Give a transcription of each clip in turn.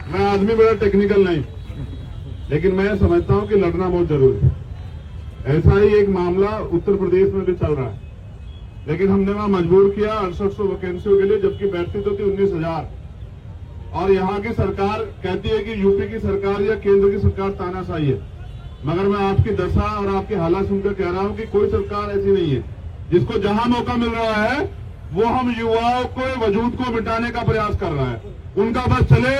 मैं आदमी बड़ा टेक्निकल नहीं, लेकिन मैं समझता हूं कि लड़ना बहुत जरूरी है। ऐसा ही एक मामला उत्तर प्रदेश में भी चल रहा है, लेकिन हमने वहां मजबूर किया 6800 वैकेंसियों के लिए, जबकि बैठती तो थी 19,000। और यहाँ की सरकार कहती है कि यूपी की सरकार या केंद्र की सरकार तानाशाही है, मगर मैं आपकी दशा और आपके हालात सुनकर कह रहा हूं कि कोई सरकार ऐसी नहीं है। जिसको जहां मौका मिल रहा है वो हम युवाओं को वजूद को मिटाने का प्रयास कर रहा है। उनका बस चले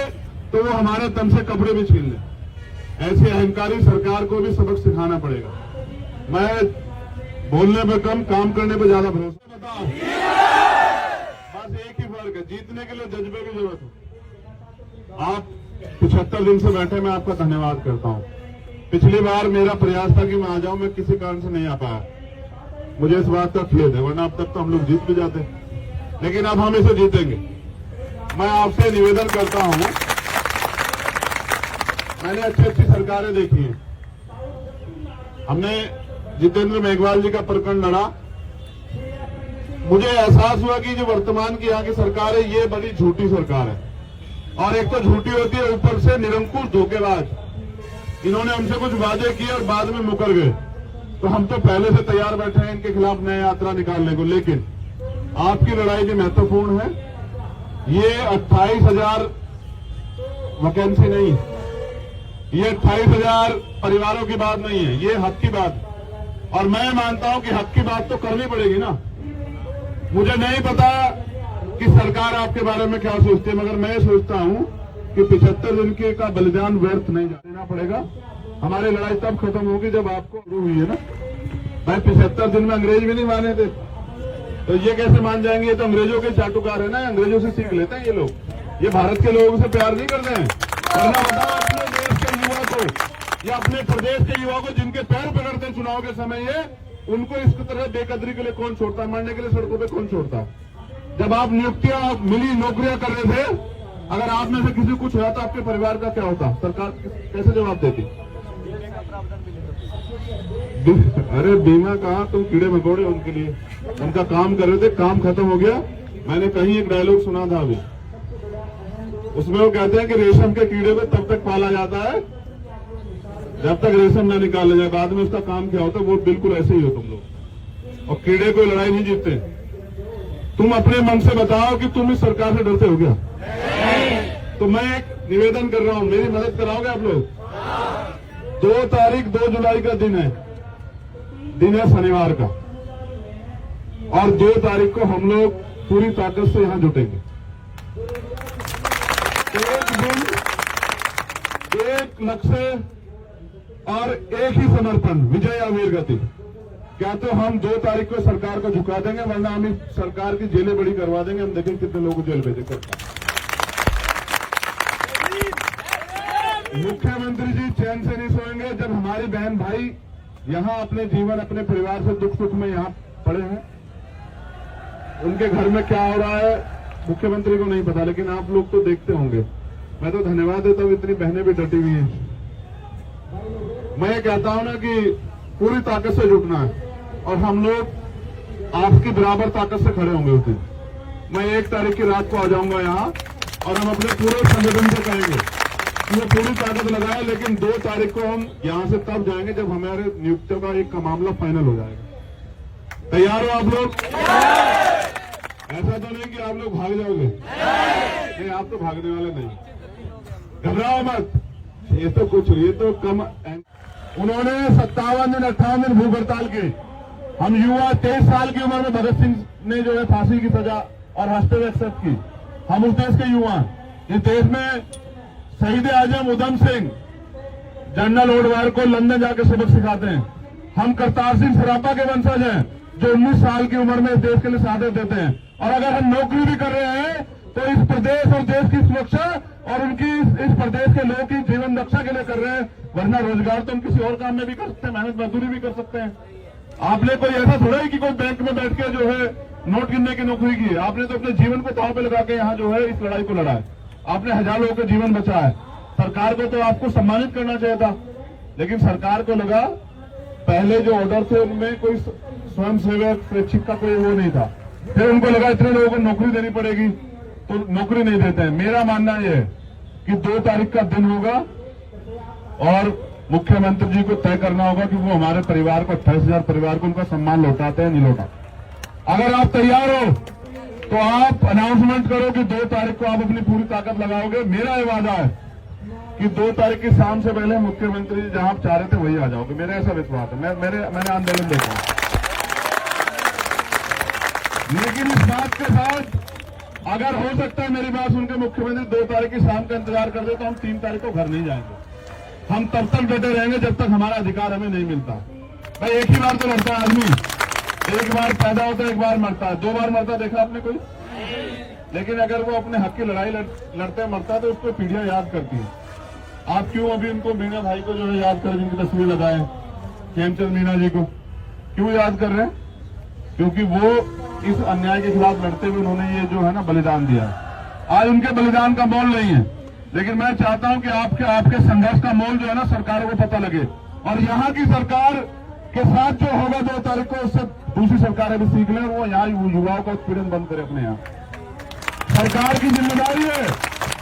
तो वो हमारे दम से कपड़े भी छीन ले। ऐसी अहंकारी सरकार को भी सबक सिखाना पड़ेगा। मैं बोलने पे कम, काम करने पे ज्यादा भरोसा। बताओ, बस एक ही फर्क है, जीतने के लिए जज्बे की जरूरत है। आप 75 दिन से बैठे, मैं आपका धन्यवाद करता हूं। पिछली बार मेरा प्रयास था कि मैं आ जाऊं, मैं किसी कारण से नहीं आ पाया, मुझे इस बात का खेद है, वरना अब तक तो हम लोग जीत भी जाते। लेकिन अब हम इसे जीतेंगे। मैं आपसे निवेदन करता हूं, मैंने अच्छी सरकारें देखी हैं। हमने जितेंद्र मेघवाल जी का प्रकरण लड़ा, मुझे एहसास हुआ कि जो वर्तमान की यहाँ की सरकार है ये बड़ी झूठी सरकार है। और एक तो झूठी होती है, ऊपर से निरंकुश धोखेबाज। इन्होंने हमसे कुछ वादे किए और बाद में मुकर गए। तो हम तो पहले से तैयार बैठे हैं इनके खिलाफ नया यात्रा निकालने को। लेकिन आपकी लड़ाई भी महत्वपूर्ण है। ये 28,000 वैकेंसी नहीं, ये 28,000 परिवारों की बात नहीं है, ये हक की बात। और मैं मानता हूं कि हक की बात तो करनी पड़ेगी ना। मुझे नहीं पता कि सरकार आपके बारे में क्या सोचती है, मगर मैं सोचता हूं कि 75 दिन के का बलिदान व्यर्थ नहीं देना पड़ेगा। हमारी लड़ाई तब खत्म होगी जब आपको शुरू हुई है ना। भाई 75 दिन में अंग्रेज भी नहीं माने थे, तो ये कैसे मान जाएंगे? ये तो अंग्रेजों के चाटुकार है ना, अंग्रेजों से सीख लेते हैं ये लोग। ये भारत के लोगों से प्यार नहीं करते हैं। वरना बताओ अपने देश के युवा को या अपने प्रदेश के युवा को जिनके पैर पकड़ते हैं चुनाव के समय, ये उनको इस तरह बेकदरी के लिए कौन छोड़ता है? मरने के लिए सड़कों पे कौन छोड़ता है? जब आप नियुक्तियां मिली, नौकरियां कर रहे थे, अगर आप में से किसी को कुछ हुआ तो आपके परिवार का क्या होता? सरकार कैसे जवाब देती? अरे बीमा कहा, तुम कीड़े मकोड़े उनके लिए, उनका काम कर रहे थे, काम खत्म हो गया। मैंने कहीं एक डायलॉग सुना था अभी, उसमें वो कहते हैं कि रेशम के कीड़े को तब तक पाला जाता है जब तक रेशम न निकाला जाए, बाद में उसका काम क्या होता है? वो बिल्कुल ऐसे ही हो तुम लोग। और कीड़े कोई लड़ाई नहीं जीतते। तुम अपने मन से बताओ कि तुम इस सरकार से डरते हो क्या? तो मैं एक निवेदन कर रहा हूं, मेरी मदद कराओगे आप लोग? 2 तारीख 2 जुलाई का दिन है शनिवार का, और 2 तारीख को हम लोग पूरी ताकत से यहां जुटेंगे। एक दिन, एक लक्ष्य और एक ही समर्पण, विजय या वीर गति। क्या तो हम 2 तारीख को सरकार को झुका देंगे, वरना हम इस सरकार की जेलें बड़ी करवा देंगे। हम देखेंगे कितने लोगों को जेल भेजेंगे। मुख्यमंत्री जी चैन से नहीं सोएंगे जब हमारी बहन भाई यहाँ अपने जीवन, अपने परिवार से दुख सुख में यहाँ पड़े हैं। उनके घर में क्या हो रहा है मुख्यमंत्री को नहीं पता, लेकिन आप लोग तो देखते होंगे। मैं तो धन्यवाद देता हूँ, इतनी बहनें भी डटी हुई हैं। मैं ये कहता हूं ना कि पूरी ताकत से जुटना है, और हम लोग आपकी बराबर ताकत से खड़े होंगे उस दिन। मैं 1 तारीख की रात को आ जाऊंगा यहाँ, और हम अपने पूरे संगठन से कहेंगे कि वो पूरी ताकत लगाए। लेकिन 2 तारीख को हम यहाँ से तब जाएंगे जब हमारे नियुक्तियों का एक मामला फाइनल हो जाएगा। तैयार हो आप लोग? ऐसा तो नहीं कि आप लोग भाग जाओगे? नहीं, आप तो भागने वाले नहीं। घबराओ मत, ये तो कुछ, ये तो कम। उन्होंने 57 दिन 58 दिन भूख हड़ताल की। हम युवा 23 साल की उम्र में भगत सिंह ने जो है फांसी की सजा और हंसते हुए एक्सेप्ट की। हम उस देश के युवा, इस देश में शहीद आजम उधम सिंह, जनरल ओडवायर को लंदन जाकर सबक सिखाते हैं। हम करतार सिंह सरापा के वंशज हैं जो 19 साल की उम्र में इस देश के लिए शहादत देते हैं। और अगर हम नौकरी भी कर रहे हैं तो इस प्रदेश और देश की सुरक्षा और उनकी इस प्रदेश के लोगों की जीवन रक्षा के लिए कर रहे हैं। वरना रोजगार तो हम किसी और काम में भी कर सकते हैं, मेहनत मजदूरी भी कर सकते हैं। आपने कोई ऐसा थोड़ा ही कि कोई बैंक में बैठ के जो है नोट गिनने की नौकरी की है। आपने तो अपने जीवन को दांव पे लगा के यहाँ जो है इस लड़ाई को लड़ा है। आपने हजारों लोगों का जीवन बचाया है। सरकार को तो आपको सम्मानित करना चाहिए था, लेकिन सरकार को लगा पहले जो ऑर्डर थे उनमें कोई स्वयं सेवक स्वैच्छिक का कोई वो नहीं था। फिर उनको लगा इतने लोगों को नौकरी देनी पड़ेगी, तो नौकरी नहीं देते हैं। मेरा मानना यह है कि 2 तारीख का दिन होगा और मुख्यमंत्री जी को तय करना होगा कि वो हमारे परिवार को 28,000 परिवार को उनका सम्मान लौटाते हैं नहीं लौटाते। अगर आप तैयार हो तो आप अनाउंसमेंट करो कि 2 तारीख को आप अपनी पूरी ताकत लगाओगे। मेरा ये वादा है कि 2 तारीख की शाम से पहले मुख्यमंत्री जी जहां आप चाह रहे थे वही आ जाओगे। मेरा ऐसा विश्वास है। मैंने आंदोलन देखा। लेकिन इस बात के साथ अगर हो सकता है मेरी बात सुनकर मुख्यमंत्री 2 तारीख की शाम का इंतजार कर दे तो हम 3 तारीख को घर नहीं जाएंगे। हम तब तक डटे रहेंगे जब तक हमारा अधिकार हमें नहीं मिलता। भाई एक ही बार तो लड़ता है आदमी, एक बार पैदा होता है, एक बार मरता है, 2 बार मरता देखा आपने कोई? लेकिन अगर वो अपने हक की लड़ाई लड़ते मरता है तो उसको पीढ़ियां याद करती है। आप क्यों अभी उनको मीणा भाई को जो है याद कर जिनकी तस्वीर लगाए हेमचंद मीणा जी को क्यों याद कर रहे हैं? क्योंकि वो इस अन्याय के खिलाफ लड़ते हुए उन्होंने ये जो है ना बलिदान दिया। आज उनके बलिदान का मोल नहीं है, लेकिन मैं चाहता हूं कि आपके संघर्ष का मोल जो है ना सरकारों को पता लगे और यहाँ की सरकार के साथ जो होगा 2 तारीख को उससे दूसरी सरकारें भी सीख लें और वो यहाँ युवाओं का उत्पीड़न बंद करे। अपने यहाँ सरकार की जिम्मेदारी है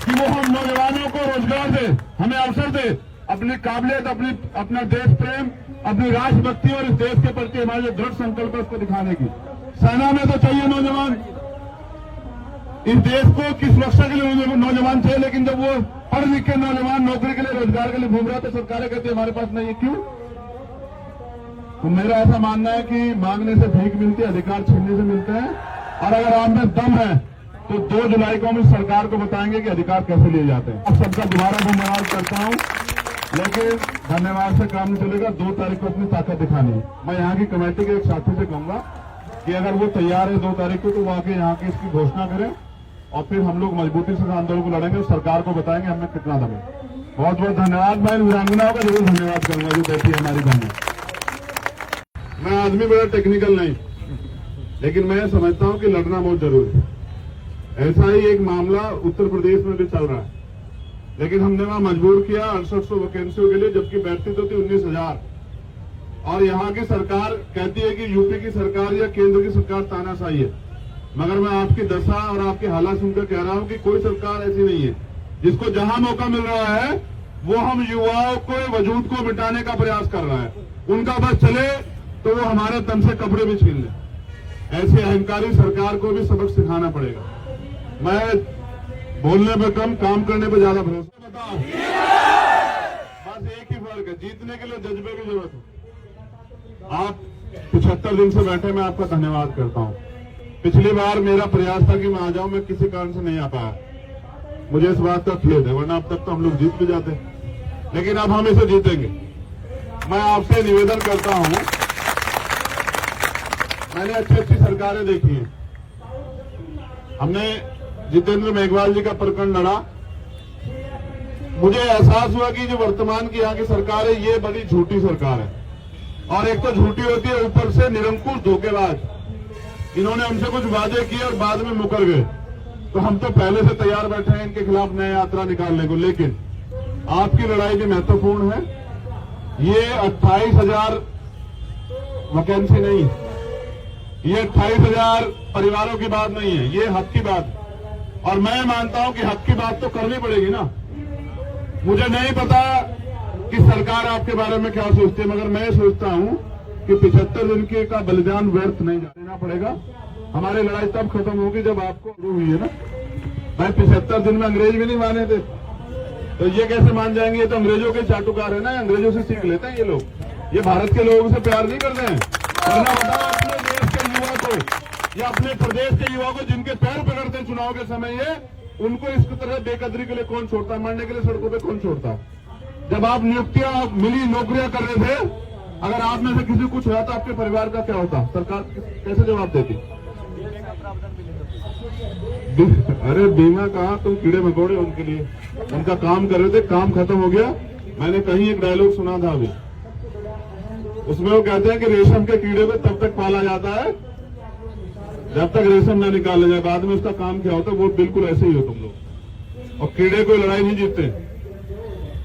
कि वो हम नौजवानों को रोजगार दे, हमें अवसर दे, अपनी काबिलियत, अपना देश प्रेम, अपनी राष्ट्रभक्ति और इस देश के प्रति हमारे जो दृढ़ संकल्प है उसको दिखाने की। सेना में तो चाहिए नौजवान, इस देश को की सुरक्षा के लिए नौजवान चाहिए, लेकिन जब वो पढ़ लिख के नौजवान नौकरी के लिए रोजगार के लिए घूम रहा है तो सरकारें कहती है हमारे पास नहीं है। क्यों? तो मेरा ऐसा मानना है कि मांगने से भीख मिलती है, अधिकार छीनने से मिलते हैं। और अगर आप में दम है तो 2 जुलाई को हम इस सरकार को बताएंगे कि अधिकार कैसे लिए जाते हैं। अब सबका दोबारा धन्यवाद करता हूं, लेकिन धन्यवाद से काम नहीं चलेगा। 2 तारीख को अपनी ताकत दिखानी है। मैं यहाँ की कमेटी के एक साथी से कहूंगा कि अगर वो तैयार है 2 तारीख को तो वो आके यहाँ की इसकी घोषणा करें और फिर हम लोग मजबूती से आंदोलन को लड़ेंगे और सरकार को बताएंगे हमें कितना दम है। बहुत बहुत धन्यवाद। मैं वीरांगनाओं का जरूर धन्यवाद करूंगा जो बैठी है हमारी बहन। मैं आदमी बड़ा टेक्निकल नहीं, लेकिन मैं समझता हूं कि लड़ना बहुत जरूरी है। ऐसा ही एक मामला उत्तर प्रदेश में भी चल रहा है, लेकिन हमने वहां मजबूर किया 6800 वैकेंसियों के लिए, जबकि बैठती तो थी 19,000। और यहाँ की सरकार कहती है कि यूपी की सरकार या केंद्र की सरकार तानाशाही है, मगर मैं आपकी दशा और आपके हालात सुनकर कह रहा हूं कि कोई सरकार ऐसी नहीं है। जिसको जहां मौका मिल रहा है वो हम युवाओं को वजूद को मिटाने का प्रयास कर रहा है। उनका बस चले तो वो हमारे दम से कपड़े भी छीन ले। ऐसी अहंकारी सरकार को भी सबक सिखाना पड़ेगा। मैं बोलने पे कम, काम करने पे ज्यादा भरोसा। बताओ, बस एक ही फर्क है, जीतने के लिए जज्बे की जरूरत है। आप 75 दिन से बैठे, मैं आपका धन्यवाद करता हूं। पिछली बार मेरा प्रयास था कि मैं आ जाऊं, मैं किसी कारण से नहीं आ पाया, मुझे इस बात का खेद है, वरना अब तक तो हम लोग जीत भी जाते। लेकिन अब हम इसे जीतेंगे। मैं आपसे निवेदन करता हूं, मैंने अच्छी अच्छी सरकारें देखी हैं। हमने जितेंद्र मेघवाल जी का प्रकरण लड़ा, मुझे एहसास हुआ कि जो वर्तमान की यहाँ की सरकार है ये बड़ी झूठी सरकार है। और एक तो झूठी होती है, ऊपर से निरंकुश धोखेबाज। इन्होंने हमसे कुछ वादे किए और बाद में मुकर गए। तो हम तो पहले से तैयार बैठे हैं इनके खिलाफ नया यात्रा निकालने को। लेकिन आपकी लड़ाई भी महत्वपूर्ण है। ये 28,000 वैकेंसी नहीं, ये 28,000 परिवारों की बात नहीं है, ये हक की बात। और मैं मानता हूं कि हक की बात तो करनी पड़ेगी ना। मुझे नहीं पता कि सरकार आपके बारे में क्या सोचती है, मगर मैं सोचता हूं कि 75 दिन के का बलिदान व्यर्थ नहीं देना पड़ेगा। हमारी लड़ाई तब खत्म होगी जब आपको हुई है ना। भाई 75 दिन में अंग्रेज भी नहीं माने थे, तो ये कैसे मान जाएंगे? ये तो अंग्रेजों के चाटुकार है ना, अंग्रेजों से सीख लेते हैं ये लोग। ये भारत के लोगों से प्यार नहीं करते हैं। वरना बताओ अपने देश के युवा को या अपने प्रदेश के युवा को जिनके पैर पकड़ते हैं चुनाव के समय, ये उनको इस तरह बेकदरी के लिए कौन छोड़ता, मरने के लिए सड़कों पे कौन छोड़ता? जब आप नियुक्तियां मिली, नौकरियां कर रहे थे, अगर आप में से किसी को कुछ हुआ तो आपके परिवार का क्या होता? सरकार कैसे जवाब देती? अरे बीमा कहा, तुम कीड़े मकोड़े उनके लिए, उनका काम कर रहे थे, काम खत्म हो गया। मैंने कहीं एक डायलॉग सुना था अभी, उसमें वो कहते हैं कि रेशम के कीड़े को तब तक पाला जाता है जब तक रेशम न निकाला जाए, बाद में उसका काम क्या होता है। वो बिल्कुल ऐसे ही हो तुम लोग, और कीड़े कोई लड़ाई नहीं जीतते।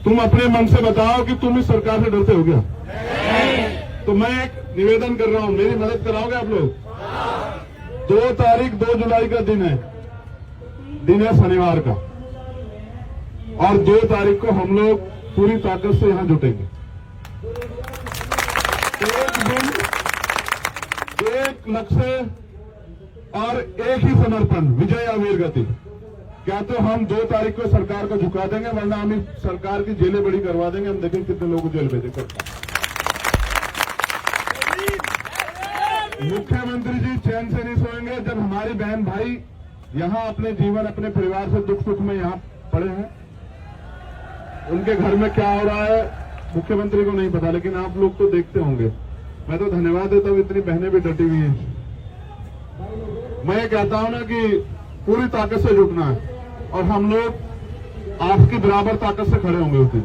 तुम अपने मन से बताओ कि तुम इस सरकार से डरते हो क्या? तो मैं एक निवेदन कर रहा हूं, मेरी मदद कराओगे आप लोग? 2 तारीख 2 जुलाई का दिन है शनिवार का। और 2 तारीख को हम लोग पूरी ताकत से यहां जुटेंगे। एक दिन, एक लक्ष्य और एक ही समर्पण, विजय या वीर गति। क्या तो हम 2 तारीख को सरकार को झुका देंगे, वरना हम इस सरकार की जेलें बड़ी करवा देंगे। हम देखेंगे कितने लोगों को जेल भेजे करता। मुख्यमंत्री जी चैन से नहीं सोएंगे जब हमारी बहन भाई यहां अपने जीवन, अपने परिवार से दुख सुख में यहां पड़े हैं। उनके घर में क्या हो रहा है मुख्यमंत्री को नहीं पता, लेकिन आप लोग तो देखते होंगे। मैं तो धन्यवाद देता हूं, इतनी बहनें भी डटी हुई हैं। मैं ये कहता हूं ना कि पूरी ताकत से जुटना है और हम लोग आपकी बराबर ताकत से खड़े होंगे उस दिन।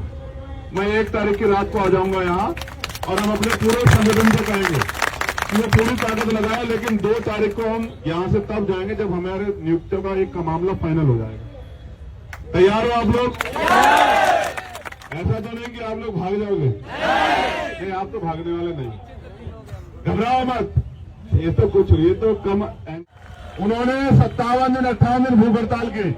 मैं 1 तारीख की रात को आ जाऊंगा यहाँ और हम अपने पूरे संगठन से कहेंगे कि वो पूरी ताकत लगाए, लेकिन 2 तारीख को हम यहाँ से तब जाएंगे जब हमारे नियुक्तियों का एक मामला फाइनल हो जाएगा। तैयार हो आप लोग? ऐसा तो नहीं कि आप लोग भाग जाओगे? नहीं, आप तो भागने वाले नहीं। घबराओ मत, ये तो कुछ, ये तो कम। उन्होंने 57 दिन 58 दिन भूख हड़ताल की।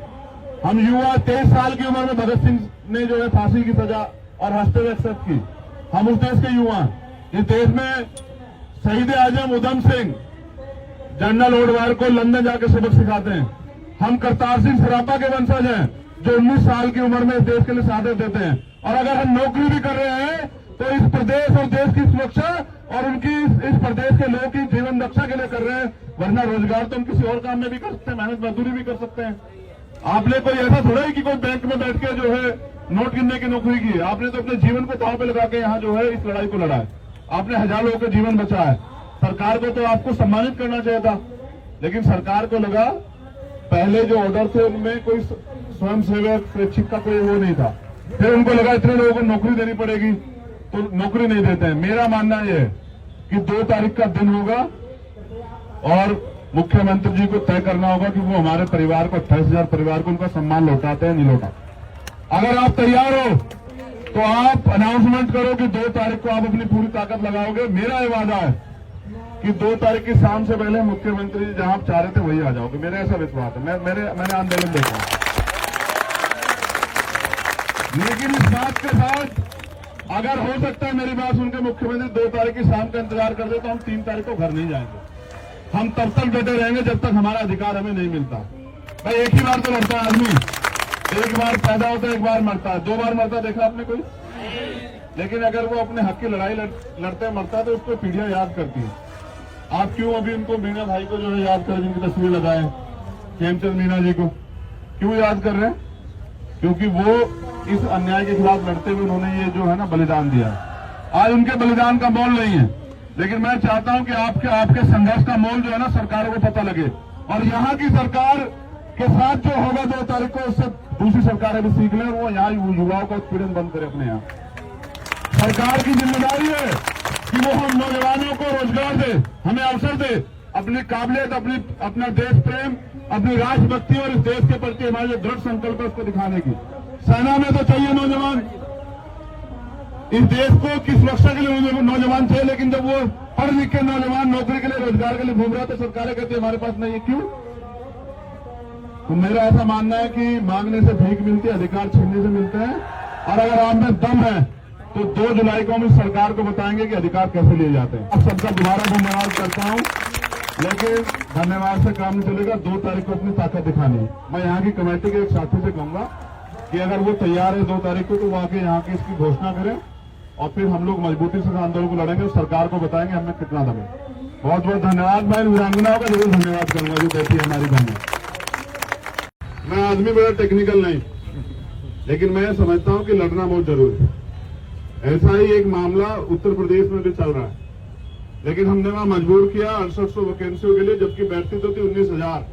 हम युवा 23 साल की उम्र में भगत सिंह ने जो है फांसी की सजा और हंसते हुए एक्सेप्ट की। हम उस देश के युवा, इस देश में शहीद आजम उधम सिंह, जनरल ओडवायर को लंदन जाकर सबक सिखाते हैं। हम करतार सिंह सरापा के वंशज हैं जो 19 साल की उम्र में इस देश के लिए शहादत देते हैं। और अगर हम नौकरी भी कर रहे हैं तो इस प्रदेश और देश की सुरक्षा और उनकी इस प्रदेश के लोगों की जीवन रक्षा के लिए कर रहे हैं, वरना रोजगार तो हम किसी और काम में भी कर सकते हैं, मेहनत मजदूरी भी कर सकते हैं। आपने कोई ऐसा थोड़ा है कि कोई बैंक में बैठ के जो है नोट गिनने की नौकरी की है। आपने तो अपने जीवन को दांव पे लगा के यहाँ जो है इस लड़ाई को लड़ा है। आपने हजारों लोगों का जीवन बचाया है। सरकार को तो आपको सम्मानित करना चाहिए था, लेकिन सरकार को लगा पहले जो ऑर्डर थे उनमें कोई स्वयं सेवक स्वैच्छिक का कोई वो नहीं था। फिर उनको लगा इतने लोगों को नौकरी देनी पड़ेगी तो नौकरी नहीं देते हैं। मेरा मानना यह है कि 2 तारीख का दिन होगा और मुख्यमंत्री जी को तय करना होगा कि वो हमारे परिवार को 28,000 परिवार को उनका सम्मान लौटाते हैं नहीं लौटाते। अगर आप तैयार हो तो आप अनाउंसमेंट करो कि 2 तारीख को आप अपनी पूरी ताकत लगाओगे। मेरा ये वादा है कि 2 तारीख की शाम से पहले मुख्यमंत्री जी जहां आप चाह रहे थे वही आ जाओगे। मेरा ऐसा विश्वास है। मैंने आंदोलन देखा। लेकिन इस बात के साथ अगर हो सकता है मेरी बात सुनकर मुख्यमंत्री 2 तारीख की शाम का इंतजार कर दे तो हम 3 तारीख को घर नहीं जाएंगे। हम तब तक डटे रहेंगे जब तक हमारा अधिकार हमें नहीं मिलता। भाई एक ही बार तो लड़ता है आदमी, एक बार पैदा होता है, एक बार मरता है। 2 बार मरता देखा आपने कोई? लेकिन अगर वो अपने हक की लड़ाई लड़ते मरता है तो उसको पीढ़ियां याद करती है। आप क्यों अभी उनको मीना भाई को जो है याद करें, जिनकी तस्वीर लगाए हेमचंद मीना जी को क्यों याद कर रहे हैं? क्योंकि वो इस अन्याय के खिलाफ लड़ते हुए उन्होंने ये जो है ना बलिदान दिया। आज उनके बलिदान का मोल नहीं है, लेकिन मैं चाहता हूं कि आपके संघर्ष का मोल जो है ना सरकारों को पता लगे और यहाँ की सरकार के साथ जो होगा 2 तारीख को उससे दूसरी सरकारें भी सीख लें और वो यहाँ युवाओं का उत्पीड़न बंद करे। अपने यहाँ सरकार की जिम्मेदारी है कि वो हम नौजवानों को रोजगार दे, हमें अवसर दे, अपनी काबिलियत, अपना देश प्रेम, अपनी राष्ट्रभक्ति और इस देश के प्रति हमारे जो दृढ़ संकल्प है उसको दिखाने की। सेना में तो चाहिए नौजवान, इस देश को की सुरक्षा के लिए नौजवान चाहिए, लेकिन जब वो पढ़ लिख के नौजवान नौकरी के लिए, रोजगार के लिए घूम रहा है तो सरकारें कहती है हमारे पास नहीं है। क्यों? तो मेरा ऐसा मानना है कि मांगने से भीख मिलती है, अधिकार छीनने से मिलते हैं। और अगर आप में दम है तो 2 जुलाई को हम इस सरकार को बताएंगे कि अधिकार कैसे लिए जाते हैं। अब सबका दोबारा धन्यवाद करता हूं, लेकिन धन्यवाद से काम नहीं चलेगा। 2 तारीख को अपनी ताकत दिखानी है। मैं यहाँ की कमेटी के एक साथी से कहूंगा कि अगर वो तैयार है 2 तारीख को तो वो आके यहाँ की इसकी घोषणा करें और फिर हम लोग मजबूती से आंदोलन को लड़ेंगे और सरकार को बताएंगे हमें कितना दम है। बहुत बहुत धन्यवाद। मैं वीरांगनाओं का जरूर धन्यवाद करूंगा जो देती है हमारी बहनें। मैं आदमी बड़ा टेक्निकल नहीं, लेकिन मैं समझता हूं कि लड़ना बहुत जरूरी है। ऐसा ही एक मामला उत्तर प्रदेश में भी चल रहा है, लेकिन हमने वहां मजबूर किया 6800 वैकेंसियों के लिए, जबकि बैठती तो थी 19,000।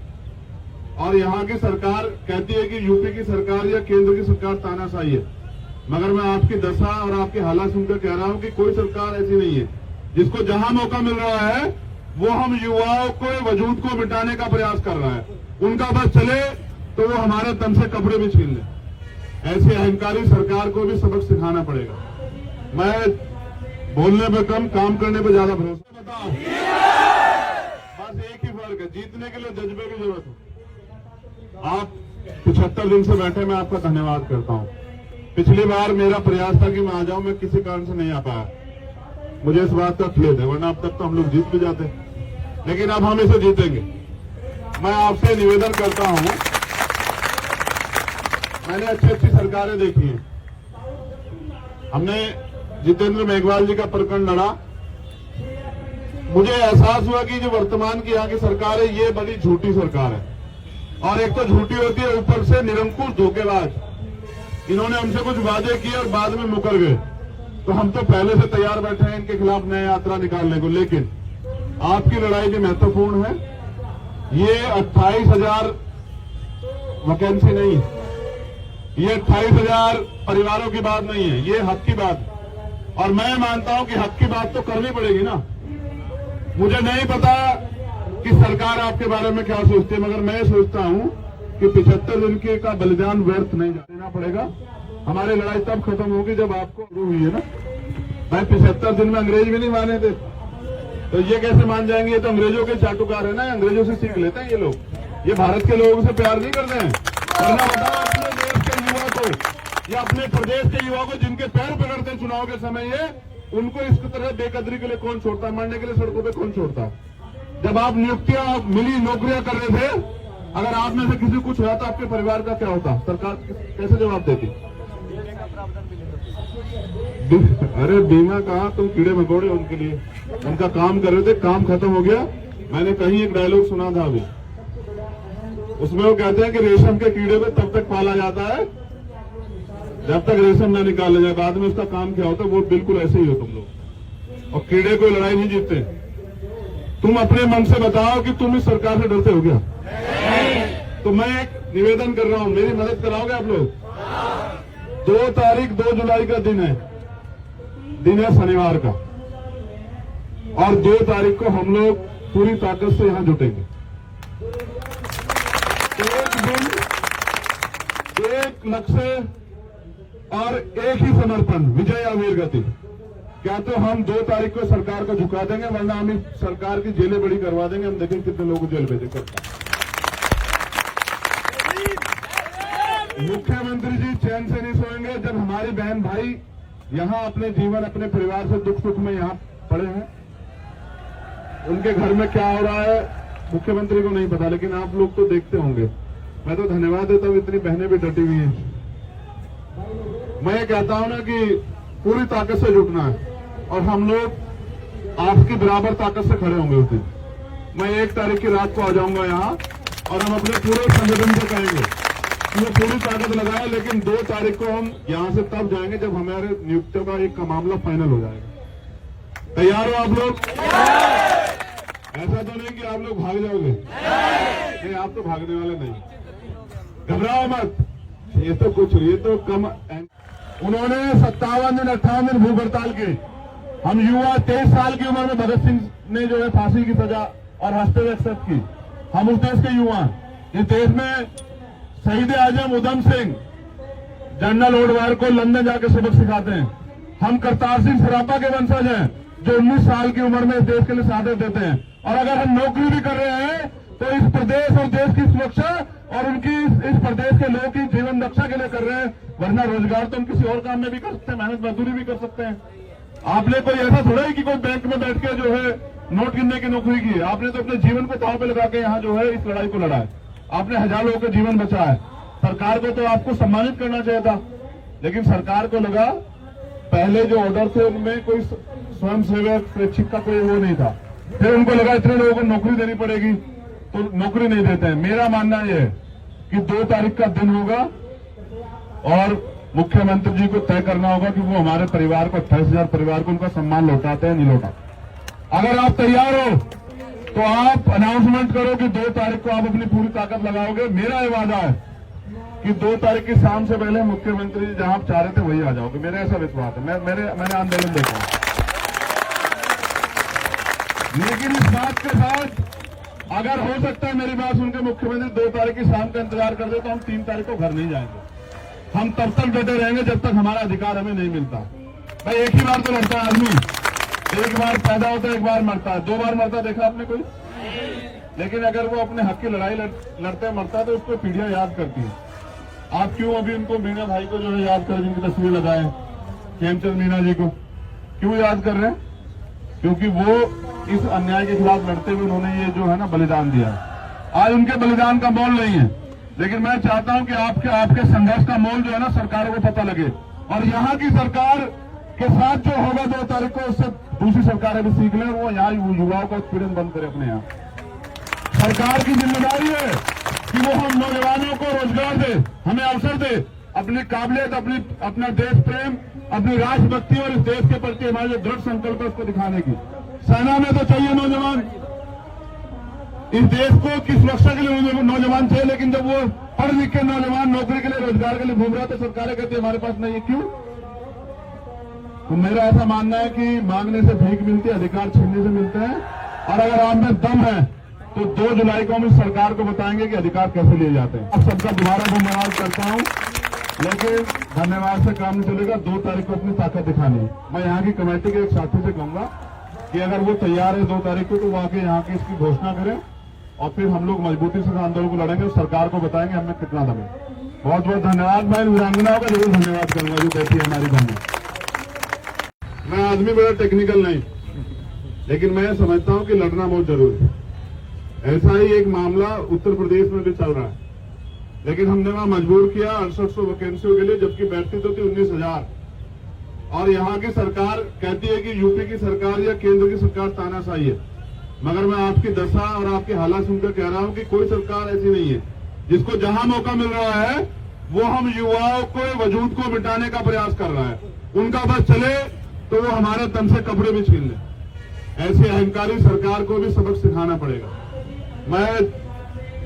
और यहाँ की सरकार कहती है कि यूपी की सरकार या केंद्र की सरकार तानाशाही है, मगर मैं आपकी दशा और आपके हालात सुनकर कह रहा हूं कि कोई सरकार ऐसी नहीं है। जिसको जहां मौका मिल रहा है वो हम युवाओं को वजूद को मिटाने का प्रयास कर रहा है। उनका बस चले तो वो हमारे दम से कपड़े भी छीन ले। ऐसी अहंकारी सरकार को भी सबक सिखाना पड़ेगा। मैं बोलने पे कम, काम करने पे ज्यादा भरोसा। बताओ, बस एक ही फर्क है, जीतने के लिए जज्बे की जरूरत है। आप 75 दिन से बैठे, मैं आपका धन्यवाद करता हूं। पिछली बार मेरा प्रयास था कि मैं आ जाऊं, मैं किसी कारण से नहीं आ पाया, मुझे इस बात का खेद है, वरना अब तक तो हम लोग जीत भी जाते, लेकिन अब हम इसे जीतेंगे। मैं आपसे निवेदन करता हूं, मैंने अच्छी सरकारें देखी हैं। हमने जितेंद्र मेघवाल जी का प्रकरण लड़ा, मुझे एहसास हुआ कि जो वर्तमान की यहाँ की सरकार है ये बड़ी झूठी सरकार है, और एक तो झूठी होती है, ऊपर से निरंकुश धोखेबाज। इन्होंने हमसे कुछ वादे किए और बाद में मुकर गए, तो हम तो पहले से तैयार बैठे हैं इनके खिलाफ न्याय यात्रा निकालने को। लेकिन आपकी लड़ाई भी महत्वपूर्ण है। ये 28,000 वैकेंसी नहीं, ये 28,000 परिवारों की बात नहीं है, ये हक की बात है। और मैं मानता हूं कि हक की बात तो करनी पड़ेगी ना। मुझे नहीं पता कि सरकार आपके बारे में क्या सोचती है, मगर मैं सोचता हूं कि 75 दिन के का बलिदान व्यर्थ नहीं देना पड़ेगा। हमारी लड़ाई तब खत्म होगी जब आपको शुरू हुई है ना भाई। 75 दिन में अंग्रेज भी नहीं माने थे, तो ये कैसे मान जाएंगे? ये तो अंग्रेजों के चाटुकार है ना, अंग्रेजों से सीख लेते हैं ये लोग। ये भारत के लोगों से प्यार नहीं करते हैं। वरना बताओ अपने देश के युवा को या अपने प्रदेश के युवा को जिनके पैर पकड़ते हैं चुनाव के समय, ये उनको इस तरह बेकदरी के लिए कौन छोड़ता है? मरने के लिए सड़कों पे कौन छोड़ता है? जब आप नियुक्तियां मिली, नौकरियां कर रहे थे, अगर आप में से किसी कुछ हुआ तो आपके परिवार का क्या होता? सरकार कैसे जवाब देती? अरे बीमा कहा, तुम कीड़े मकोड़े उनके लिए, उनका काम कर रहे थे, काम खत्म हो गया। मैंने कहीं एक डायलॉग सुना था अभी, उसमें वो कहते हैं कि रेशम के कीड़े को तब तक पाला जाता है जब तक रेशम न निकाला जाए, बाद में उसका काम क्या होता है? वो बिल्कुल ऐसे ही हो तुम लोग। और कीड़े कोई लड़ाई नहीं जीतते। तुम अपने मन से बताओ कि तुम इस सरकार से डरते हो क्या? तो मैं एक निवेदन कर रहा हूं, मेरी मदद कराओगे आप लोग? 2 तारीख 2 जुलाई का दिन है शनिवार का, और 2 तारीख को हम लोग पूरी ताकत से यहां जुटेंगे। एक दिन, एक लक्ष्य और एक ही समर्पण, विजय या वीर गति। क्या तो हम 2 तारीख को सरकार को झुका देंगे, वरना हम इस सरकार की जेलें बड़ी करवा देंगे। हम देखेंगे कितने लोगों को जेल भेजेंगे। मुख्यमंत्री जी चैन से नहीं सोएंगे जब हमारे बहन भाई यहां अपने जीवन, अपने परिवार से दुख सुख में यहां पड़े हैं। उनके घर में क्या हो रहा है मुख्यमंत्री को नहीं पता, लेकिन आप लोग तो देखते होंगे। मैं तो धन्यवाद देता हूं, इतनी बहनें भी डटी हुई हैं। मैं ये कहता हूं ना कि पूरी ताकत से जुटना है, और हम लोग आपकी बराबर ताकत से खड़े होंगे उस दिन। मैं 1 तारीख की रात को आ जाऊंगा यहाँ, और हम अपने पूरे संगठन से कहेंगे कि वो पूरी ताकत लगाए, लेकिन 2 तारीख को हम यहाँ से तब जाएंगे जब हमारे नियुक्तियों का एक मामला फाइनल हो जाएगा। तैयार हो आप लोग? ऐसा तो नहीं कि आप लोग भाग जाओगे? नहीं, आप तो भागने वाले नहीं। घबराओ मत, ये तो कुछ, ये तो कम। उन्होंने 57 दिन 58 दिन भूख हड़ताल की। हम युवा 23 साल की उम्र में भगत सिंह ने जो है फांसी की सजा और हंसते हुए एक्सेप्ट की। हम उस देश के युवा, इस देश में शहीद आजम उधम सिंह, जनरल ओडवायर को लंदन जाकर सबक सिखाते हैं। हम करतार सिंह सरापा के वंशज हैं, जो 19 साल की उम्र में इस देश के लिए शहादत देते हैं। और अगर हम नौकरी भी कर रहे हैं तो इस प्रदेश और देश की सुरक्षा और उनकी इस प्रदेश के लोगों की जीवन रक्षा के लिए कर रहे हैं, वरना रोजगार तो हम किसी और काम में भी कर सकते हैं, मेहनत मजदूरी भी कर सकते हैं। आपने कोई ऐसा थोड़ा ही कि कोई बैंक में बैठ के जो है नोट गिनने की नौकरी की। आपने तो अपने जीवन को दांव पे लगा के यहाँ जो है इस लड़ाई को लड़ा है। आपने हजारों लोगों का जीवन बचाया है। सरकार को तो आपको सम्मानित करना चाहिए था, लेकिन सरकार को लगा पहले जो ऑर्डर थे उनमें कोई स्वयं सेवक स्वैच्छिक का कोई वो नहीं था। फिर उनको लगा इतने लोगों को नौकरी देनी पड़ेगी, तो नौकरी नहीं देते हैं। मेरा मानना यह है कि 2 तारीख का दिन होगा और मुख्यमंत्री जी को तय करना होगा कि वो हमारे परिवार को, 28,000 परिवार को उनका सम्मान लौटाते हैं नहीं लौटाते। अगर आप तैयार हो तो आप अनाउंसमेंट करो कि 2 तारीख को आप अपनी पूरी ताकत लगाओगे। मेरा ये वादा है कि 2 तारीख की शाम से पहले मुख्यमंत्री जी जहां आप चाह रहे थे वही आ जाओगे। मेरा ऐसा विश्वास है। मैंने आंदोलन देखा। लेकिन इस बात के साथ अगर हो सकता है मेरी बात सुनकर मुख्यमंत्री 2 तारीख की शाम का इंतजार कर दे तो हम 3 तारीख को घर नहीं जाएंगे। हम तब तक डटे रहेंगे जब तक हमारा अधिकार हमें नहीं मिलता। भाई एक ही बार तो लड़ता है आदमी, एक बार पैदा होता है, एक बार मरता है, 2 बार मरता देखा आपने कोई? लेकिन अगर वो अपने हक की लड़ाई लड़ते मरता है तो उसको पीढ़ियां याद करती है। आप क्यों अभी उनको मीणा भाई को जो है याद कर, जिनकी तस्वीर लगाए खेमचंद मीणा जी को क्यों याद कर रहे हैं? क्योंकि वो इस अन्याय के खिलाफ लड़ते हुए उन्होंने ये जो है ना बलिदान दिया। आज उनके बलिदान का मोल नहीं है, लेकिन मैं चाहता हूं कि आपके संघर्ष का मोल जो है ना सरकारों को पता लगे, और यहाँ की सरकार के साथ जो होगा 2 तारीख को, उससे दूसरी सरकारें भी सीख लें, वो यहाँ युवाओं का उत्पीड़न बंद करे। अपने यहाँ सरकार की जिम्मेदारी है कि वो हम नौजवानों को रोजगार दे, हमें अवसर दे, अपनी काबिलियत, अपना देश प्रेम, अपनी राष्ट्रभक्ति और इस देश के प्रति हमारे जो दृढ़ संकल्प है उसको दिखाने की। सेना में तो चाहिए नौजवान, इस देश को की सुरक्षा के लिए नौजवान चाहिए, लेकिन जब वो पढ़ लिख के नौजवान नौकरी के लिए, रोजगार के लिए घूम रहा है तो सरकारें कहती है हमारे पास नहीं है। क्यों? तो मेरा ऐसा मानना है कि मांगने से भीख मिलती है, अधिकार छीनने से मिलते हैं। और अगर आप में दम है तो 2 जुलाई को हम इस सरकार को बताएंगे कि अधिकार कैसे लिए जाते हैं। अब सबका दोबारा धन्यवाद करता हूं, लेकिन धन्यवाद से काम नहीं चलेगा। 2 तारीख को अपनी ताकत दिखानी है। मैं यहाँ की कमेटी के एक साथी से कहूंगा कि अगर वो तैयार है 2 तारीख को, तो वो आके यहाँ की इसकी घोषणा करें और फिर हम लोग मजबूती से आंदोलन को लड़ेंगे और सरकार को बताएंगे हमें कितना दम है। बहुत बहुत धन्यवाद। मैं वीरांगनाओं का जरूर धन्यवाद करूंगा जो बैठी है हमारी बहन। मैं आदमी बड़ा टेक्निकल नहीं, लेकिन मैं समझता हूं कि लड़ना बहुत जरूरी है। ऐसा ही एक मामला उत्तर प्रदेश में भी चल रहा है, लेकिन हमने वहां मजबूर किया 6800 वैकेंसियों के लिए, जबकि बैठती तो थी 19,000। और यहाँ की सरकार कहती है कि यूपी की सरकार या केंद्र की सरकार तानाशाही है, मगर मैं आपकी दशा और आपके हालात सुनकर कह रहा हूं कि कोई सरकार ऐसी नहीं है। जिसको जहां मौका मिल रहा है वो हम युवाओं को वजूद को मिटाने का प्रयास कर रहा है। उनका बस चले तो वो हमारे तन से कपड़े भी छीन ले। ऐसी अहंकारी सरकार को भी सबक सिखाना पड़ेगा। मैं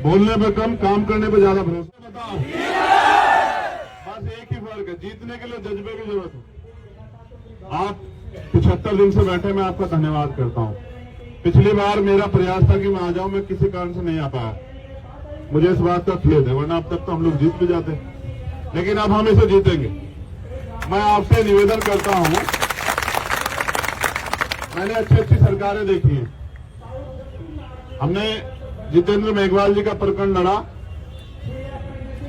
बोलने पे कम, काम करने पे ज्यादा भरोसा। बताओ, बस एक ही फर्क है, जीतने के लिए जज्बे की जरूरत है। आप 75 दिन से बैठे, मैं आपका धन्यवाद करता हूं। पिछली बार मेरा प्रयास था कि मैं आ जाऊं, मैं किसी कारण से नहीं आ पाया, मुझे इस बात का खेद है, वरना अब तक तो हम लोग जीत भी जाते। लेकिन अब हम इसे जीतेंगे। मैं आपसे निवेदन करता हूं, मैंने अच्छी सरकारें देखी हैं। हमने जितेंद्र मेघवाल जी का प्रकरण लड़ा,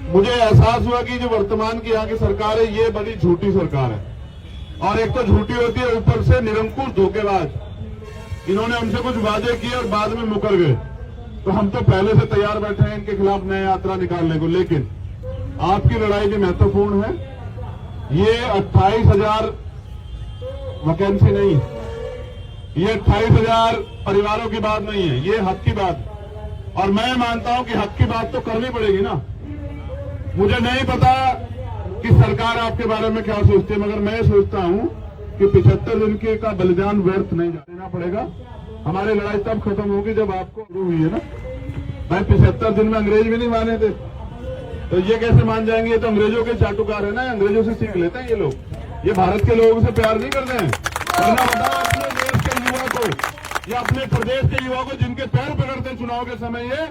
मुझे एहसास हुआ कि जो वर्तमान की यहाँ की सरकार है ये बड़ी झूठी सरकार है। और एक तो झूठी होती है, ऊपर से निरंकुश धोखेबाज। इन्होंने हमसे कुछ वादे किए और बाद में मुकर गए। तो हम तो पहले से तैयार बैठे हैं इनके खिलाफ नया यात्रा निकालने को। लेकिन आपकी लड़ाई भी महत्वपूर्ण है। ये 28,000 वैकेंसी नहीं है, ये 28,000 परिवारों की बात नहीं है, ये हक की बात। और मैं मानता हूं कि हक की बात तो करनी पड़ेगी ना। मुझे नहीं पता कि सरकार आपके बारे में क्या सोचती है, मगर मैं सोचता हूं कि 75 दिन के का बलिदान व्यर्थ नहीं देना पड़ेगा। हमारी लड़ाई तब खत्म होगी जब आपको हुई है ना। भाई 75 दिन में अंग्रेज भी नहीं माने थे, तो ये कैसे मान जाएंगे? ये तो अंग्रेजों के चाटुकार है ना, अंग्रेजों से सीख लेते हैं ये लोग। ये भारत के लोगों से प्यार नहीं करते हैं। बताओ अपने देश के युवा को या अपने प्रदेश के युवाओं को जिनके पैर पकड़ते हैं चुनाव के समय, ये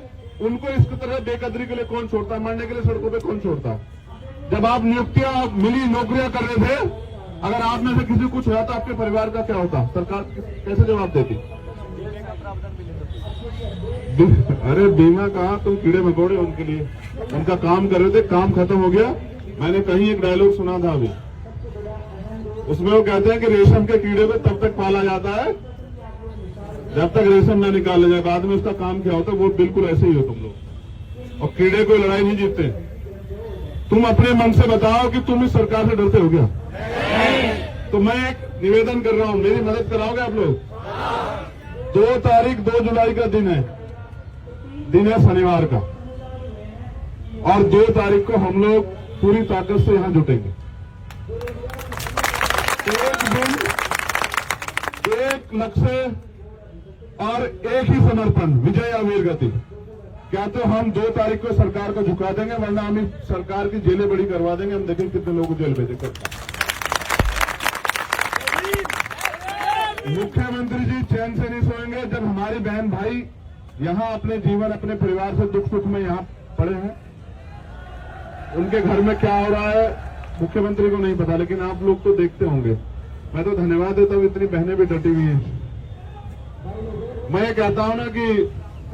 उनको इस तरह बेकदरी के लिए कौन छोड़ता है? मरने के लिए सड़कों पे कौन छोड़ता है? जब आप नियुक्तियां मिली, नौकरियां कर रहे थे, अगर आप में से किसी को कुछ हुआ तो आपके परिवार का क्या होता? सरकार कैसे जवाब देती? अरे बीमा कहा, तुम कीड़े मकोड़े उनके लिए, उनका काम कर रहे थे, काम खत्म हो गया। मैंने कहीं एक डायलॉग सुना था अभी, उसमें वो कहते हैं कि रेशम के कीड़े को तब तक पाला जाता है जब तक रेशम न निकाला जाए, बाद में उसका काम क्या होता है। वो बिल्कुल ऐसे ही हो तुम लोग, और कीड़े कोई लड़ाई नहीं जीतते। तुम अपने मन से बताओ कि तुम इस सरकार से डरते हो क्या? तो मैं एक निवेदन कर रहा हूं, मेरी मदद कराओगे आप लोग? 2 तारीख 2 जुलाई का दिन है शनिवार का, और 2 तारीख को हम लोग पूरी ताकत से यहां जुटेंगे। एक दिन, एक लक्ष्य और एक ही समर्पण, विजय या वीर गति। क्या तो हम 2 तारीख को सरकार को झुका देंगे, वरना हम इस सरकार की जेलें बड़ी करवा देंगे। हम देखेंगे कितने लोगों को जेल भेजेंगे। मुख्यमंत्री जी चैन से नहीं सोएंगे जब हमारी बहन भाई यहाँ अपने जीवन, अपने परिवार से दुख सुख में यहाँ पड़े हैं। उनके घर में क्या हो रहा है मुख्यमंत्री को नहीं पता, लेकिन आप लोग तो देखते होंगे। मैं तो धन्यवाद देता हूँ, इतनी बहनें भी डटी हुई हैं। मैं ये कहता हूं ना कि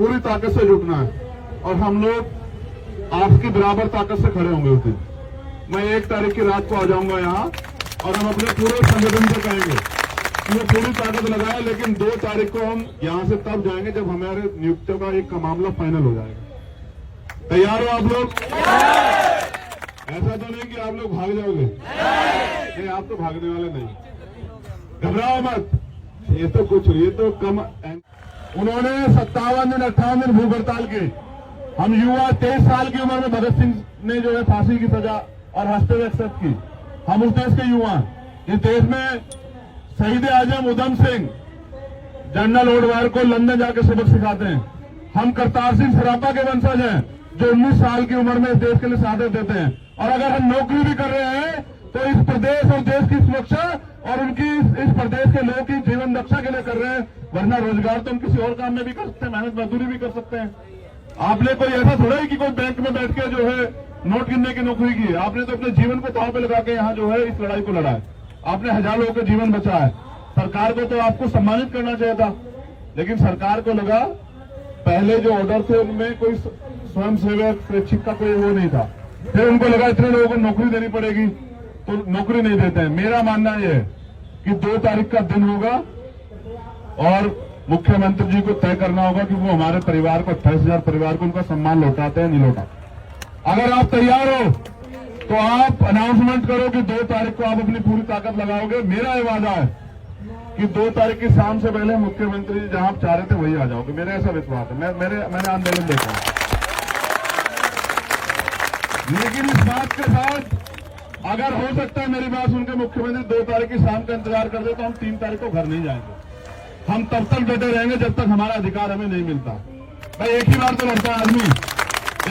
पूरी ताकत से जुटना है और हम लोग आपकी बराबर ताकत से खड़े होंगे उस दिन। मैं 1 तारीख की रात को आ जाऊंगा यहाँ और हम अपने पूरे संगठन से कहेंगे कि वो पूरी ताकत लगाए, लेकिन 2 तारीख को हम यहाँ से तब जाएंगे जब हमारे नियुक्तियों का एक मामला फाइनल हो जाएगा। तैयार हो आप लोग? ऐसा तो नहीं कि आप लोग भाग जाओगे? नहीं, आप तो भागने वाले नहीं, घबराओ मत। ये तो कम। उन्होंने 57 दिन 58 दिन भूख हड़ताल की। हम युवा 23 साल की उम्र में भगत सिंह ने जो है फांसी की सजा और हंसते हुए एक्सेप्ट की। हम उस देश के युवा, इस देश में शहीद आजम उधम सिंह जनरल ओडवायर को लंदन जाकर सबक सिखाते हैं। हम करतार सिंह सरापा के वंशज हैं जो 19 साल की उम्र में इस देश के लिए शहादत देते हैं। और अगर हम नौकरी भी कर रहे हैं तो इस प्रदेश और देश की सुरक्षा और उनकी इस प्रदेश के लोगों की जीवन रक्षा के लिए कर रहे हैं, वरना रोजगार तो हम किसी और काम में भी कर सकते हैं, मेहनत मजदूरी भी कर सकते हैं। आपने कोई ऐसा थोड़ा है कि कोई बैंक में बैठ के जो है नोट गिनने की नौकरी की है। आपने तो अपने जीवन को दांव पे लगा के यहाँ जो है इस लड़ाई को लड़ा है। आपने हजारों लोगों का जीवन बचाया है। सरकार को तो आपको सम्मानित करना चाहिए था, लेकिन सरकार को लगा पहले जो ऑर्डर थे उनमें कोई स्वयंसेवक स्वैच्छिक का कोई वो नहीं था। फिर उनको लगा इतने लोगों को नौकरी देनी पड़ेगी तो नौकरी नहीं देते हैं। मेरा मानना यह है कि 2 तारीख का दिन होगा और मुख्यमंत्री जी को तय करना होगा कि वो हमारे परिवार को 28,000 परिवार को उनका सम्मान लौटाते हैं नहीं लौटाते। अगर आप तैयार हो तो आप अनाउंसमेंट करो कि 2 तारीख को आप अपनी पूरी ताकत लगाओगे। मेरा ये वादा है कि 2 तारीख की शाम से पहले मुख्यमंत्री जी जहां आप चाह रहे थे वही आ जाओगे। मेरा ऐसा विश्वास है। मैंने आंदोलन देखा। लेकिन इस बात के साथ अगर हो सकता है मेरी बात सुनकर मुख्यमंत्री 2 तारीख की शाम का इंतजार कर दे तो हम 3 तारीख को घर नहीं जाएंगे। हम तब तक डटे रहेंगे जब तक हमारा अधिकार हमें नहीं मिलता। भाई एक ही बार तो लड़ता है आदमी,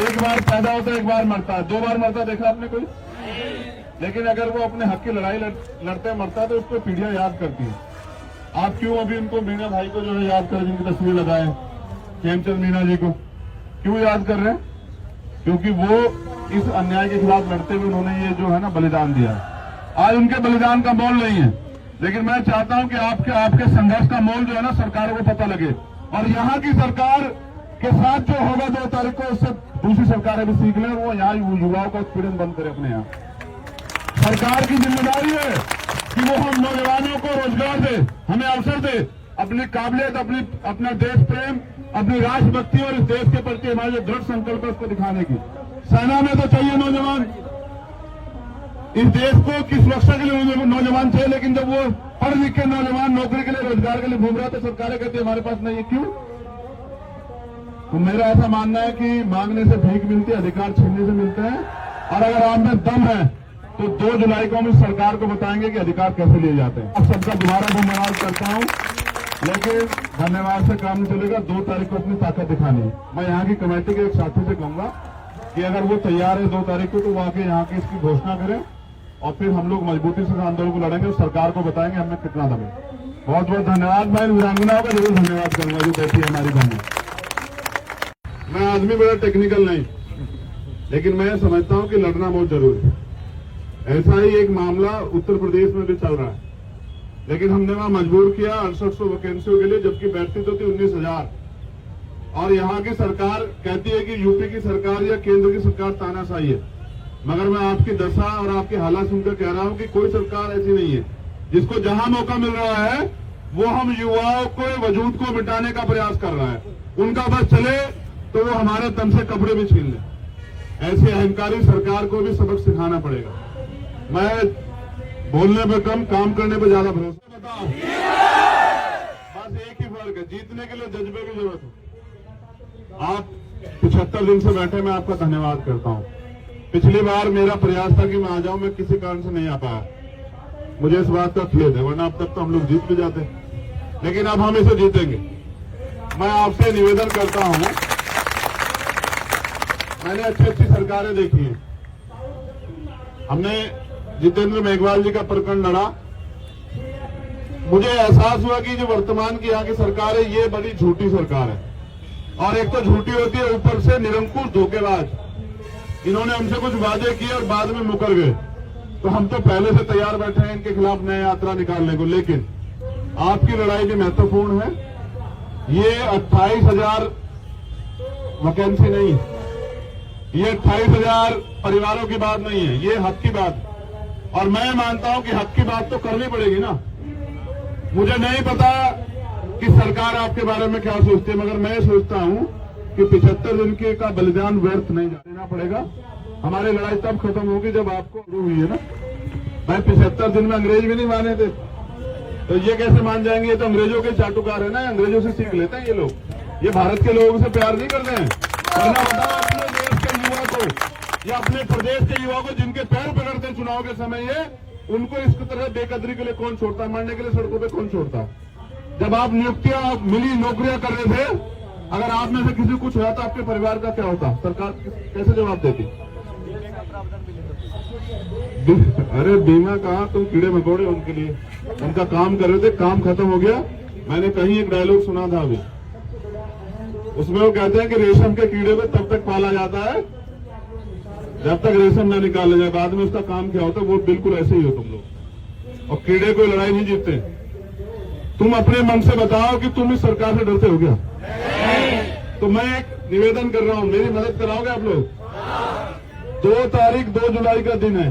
एक बार पैदा होता है, एक बार मरता है। 2 बार मरता देखा आपने कोई? लेकिन अगर वो अपने हक की लड़ाई लड़ते मरता है तो उसको पीढ़ियां याद करती है। आप क्यों अभी उनको मीणा भाई को जो है याद कर, जिनकी तस्वीर लगाए हेमचंद मीणा जी को क्यों याद कर रहे हैं? क्योंकि वो इस अन्याय के खिलाफ लड़ते हुए उन्होंने ये जो है ना बलिदान दिया है। आज उनके बलिदान का मोल नहीं है, लेकिन मैं चाहता हूं कि आपके संघर्ष का मोल जो है ना सरकारों को पता लगे और यहाँ की सरकार के साथ जो होगा 2 तारीख को उससे दूसरी सरकारें भी सीख लें और वो यहाँ युवाओं का उत्पीड़न बंद करे। अपने यहाँ सरकार की जिम्मेदारी है कि वो हम नौजवानों को रोजगार दे, हमें अवसर दे, अपनी काबिलियत, अपना देश प्रेम, अपनी राष्ट्रभक्ति और इस देश के प्रति हमारे जो दृढ़ संकल्प है उसको दिखाने की। सेना में तो चाहिए नौजवान, इस देश को की सुरक्षा के लिए नौजवान चाहिए, लेकिन जब वो पढ़ लिख के नौजवान नौकरी के लिए रोजगार के लिए घूम रहा है तो सरकारें कहती है हमारे पास नहीं है। क्यों? तो मेरा ऐसा मानना है कि मांगने से भीख मिलती है, अधिकार छीनने से मिलते हैं। और अगर आप में दम है तो 2 जुलाई को हम इस सरकार को बताएंगे कि अधिकार कैसे लिए जाते हैं। अब सबका दोबारा धन्यवाद करता हूं, लेकिन धन्यवाद से काम नहीं चलेगा। 2 तारीख को अपनी ताकत दिखानी है। मैं यहाँ की कमेटी के एक साथी से कहूंगा कि अगर वो तैयार है 2 तारीख को तो वो आके यहाँ की इसकी घोषणा करें और फिर हम लोग मजबूती से आंदोलन को लड़ेंगे और सरकार को बताएंगे हमें कितना दम है। बहुत बहुत धन्यवाद। मैं वीरांगनाओं का जरूर धन्यवाद करूंगा जो बैठी है हमारी बहन। मैं आदमी बड़ा टेक्निकल नहीं, लेकिन मैं समझता हूं कि लड़ना बहुत जरूरी है। ऐसा ही एक मामला उत्तर प्रदेश में भी चल रहा है, लेकिन हमने वहां मजबूर किया 6800 वैकेंसियों के लिए, जबकि बैठती तो थी 19,000। और यहाँ की सरकार कहती है कि यूपी की सरकार या केंद्र की सरकार तानाशाही है, मगर मैं आपकी दशा और आपके हालात सुनकर कह रहा हूं कि कोई सरकार ऐसी नहीं है। जिसको जहां मौका मिल रहा है वो हम युवाओं को वजूद को मिटाने का प्रयास कर रहा है। उनका बस चले तो वो हमारे दम से कपड़े भी छीन ले। ऐसी अहंकारी सरकार को भी सबक सिखाना पड़ेगा। मैं बोलने पे कम, काम करने पे ज्यादा भरोसा। बताओ, बस एक ही फर्क है, जीतने के लिए जज्बे की जरूरत है। आप 75 दिन से बैठे, मैं आपका धन्यवाद करता हूं। पिछली बार मेरा प्रयास था कि मैं आ जाऊं, मैं किसी कारण से नहीं आ पाया, मुझे इस बात का खेद है, वरना अब तक तो हम लोग जीत भी जाते। लेकिन अब हम इसे जीतेंगे। मैं आपसे निवेदन करता हूं, मैंने अच्छी अच्छी सरकारें देखी हैं। हमने जितेंद्र मेघवाल जी का प्रकरण लड़ा, मुझे एहसास हुआ कि जो वर्तमान की यहाँ की सरकार है ये बड़ी झूठी सरकार है। और एक तो झूठी होती है, ऊपर से निरंकुश धोखेबाज। इन्होंने हमसे कुछ वादे किए और बाद में मुकर गए। तो हम तो पहले से तैयार बैठे हैं इनके खिलाफ नया यात्रा निकालने को। लेकिन आपकी लड़ाई भी महत्वपूर्ण है। ये 28,000 वैकेंसी नहीं, ये 28,000 परिवारों की बात नहीं है, ये हक की बात। और मैं मानता हूं कि हक की बात तो करनी पड़ेगी ना। मुझे नहीं पता कि सरकार आपके बारे में क्या सोचती है, मगर मैं सोचता हूं कि 75 दिन के का बलिदान व्यर्थ नहीं देना पड़ेगा। हमारी लड़ाई तब खत्म होगी जब आपको शुरू हुई है ना। मैं 75 दिन में अंग्रेज भी नहीं माने थे, तो ये कैसे मान जाएंगे? ये तो अंग्रेजों के चाटुकार है ना, अंग्रेजों से सीख लेते हैं ये लोग। ये भारत के लोगों से प्यार नहीं करते हैं। वरना बताओ अपने देश के युवा को या अपने प्रदेश के युवा को जिनके पैर पकड़ते हैं चुनाव के समय, ये उनको इस तरह बेकदरी के लिए कौन छोड़ता, मरने के लिए सड़कों पे कौन छोड़ता? जब आप नियुक्तियां मिली, नौकरियां कर रहे थे, अगर आप में से किसी कुछ हुआ तो आपके परिवार का क्या होता? सरकार कैसे जवाब देती? अरे बीमा कहाँ, तुम कीड़े मकोड़े उनके लिए, उनका काम कर रहे थे, काम खत्म हो गया। मैंने कहीं एक डायलॉग सुना था अभी, उसमें वो कहते हैं कि रेशम के कीड़े को तब तक पाला जाता है जब तक रेशम न निकाला जाए, बाद में उसका काम क्या होता है। वो बिल्कुल ऐसे ही हो तुम लोग, और कीड़े कोई लड़ाई नहीं जीतते। तुम अपने मन से बताओ कि तुम इस सरकार से डरते हो क्या? तो मैं एक निवेदन कर रहा हूं, मेरी मदद कराओगे आप लोग? 2 तारीख 2 जुलाई का दिन है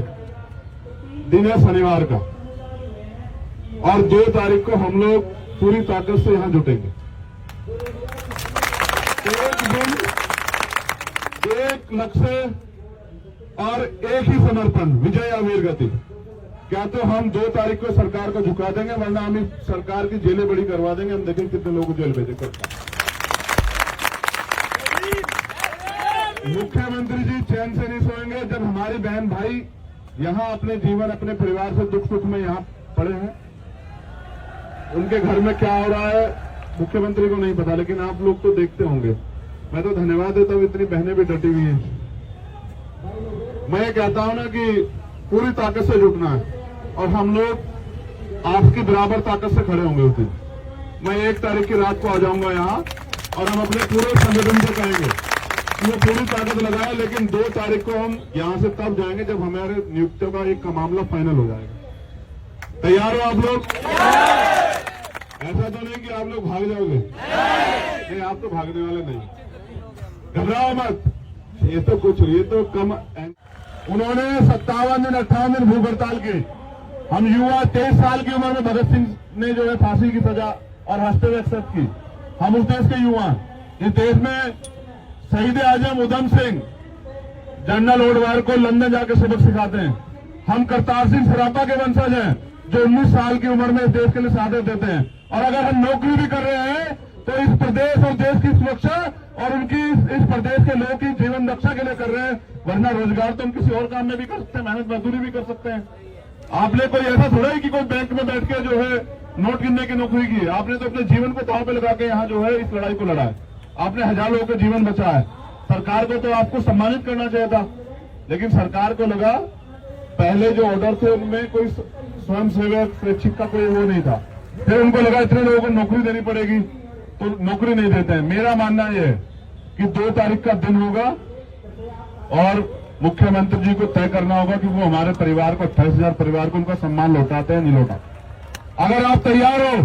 शनिवार का, और 2 तारीख को हम लोग पूरी ताकत से यहां जुटेंगे। एक दिन, एक लक्ष्य और एक ही समर्पण, विजय या वीर गति। क्या तो हम 2 तारीख को सरकार को झुका देंगे, वरना हम इस सरकार की जेलें बड़ी करवा देंगे। हम देखेंगे कितने लोगों को जेल भेजे। मुख्यमंत्री जी चैन से नहीं सोएंगे जब हमारे बहन भाई यहां अपने जीवन, अपने परिवार से दुख सुख में यहां पड़े हैं। उनके घर में क्या हो रहा है मुख्यमंत्री को नहीं पता, लेकिन आप लोग तो देखते होंगे। मैं तो धन्यवाद देता हूं, इतनी बहनें भी डटी हुई हैं। मैं ये कहता हूं ना कि पूरी ताकत से जुटना है, और हम लोग आपकी बराबर ताकत से खड़े होंगे उस दिन। मैं 1 तारीख की रात को आ जाऊंगा यहाँ, और हम अपने पूरे संगठन से कहेंगे कि वो पूरी ताकत लगाए, लेकिन 2 तारीख को हम यहाँ से तब जाएंगे जब हमारे नियुक्तियों का एक मामला फाइनल हो जाएगा। तैयार हो आप लोग? ऐसा तो नहीं कि आप लोग भाग जाओगे? नहीं, आप तो भागने वाले नहीं। घबराओ मत, ये तो कुछ, ये तो कम। उन्होंने 57 दिन 58 दिन भूख हड़ताल की। हम युवा 23 साल की उम्र में भगत सिंह ने जो है फांसी की सजा और हंसते हुए एक्सेप्ट की। हम उस देश के युवा, इस देश में शहीद आजम उधम सिंह, जनरल ओडवायर को लंदन जाकर सबक सिखाते हैं। हम करतार सिंह सरापा के वंशज हैं, जो 19 साल की उम्र में इस देश के लिए शहादत देते हैं। और अगर हम नौकरी भी कर रहे हैं तो इस प्रदेश और देश की सुरक्षा और उनकी इस प्रदेश के लोगों की जीवन रक्षा के लिए कर रहे हैं। वरना रोजगार तो हम किसी और काम में भी कर सकते हैं, मेहनत मजदूरी भी कर सकते हैं। आपने कोई ऐसा थोड़ा है कि कोई बैंक में बैठ के जो है नोट गिनने की नौकरी की है। आपने तो अपने जीवन को दांव पे लगा के यहाँ जो है इस लड़ाई को लड़ा है। आपने हजारों लोगों का जीवन बचाया है। सरकार को तो आपको सम्मानित करना चाहिए था, लेकिन सरकार को लगा पहले जो ऑर्डर थे उनमें कोई स्वयं सेवक स्वैच्छिक का कोई वो नहीं था। फिर उनको लगा इतने लोगों को नौकरी देनी पड़ेगी, तो नौकरी नहीं देते हैं। मेरा मानना यह है कि 2 तारीख का दिन होगा, और मुख्यमंत्री जी को तय करना होगा कि वो हमारे परिवार को, 28,000 परिवार को उनका सम्मान लौटाते हैं नहीं लौटाते। अगर आप तैयार हो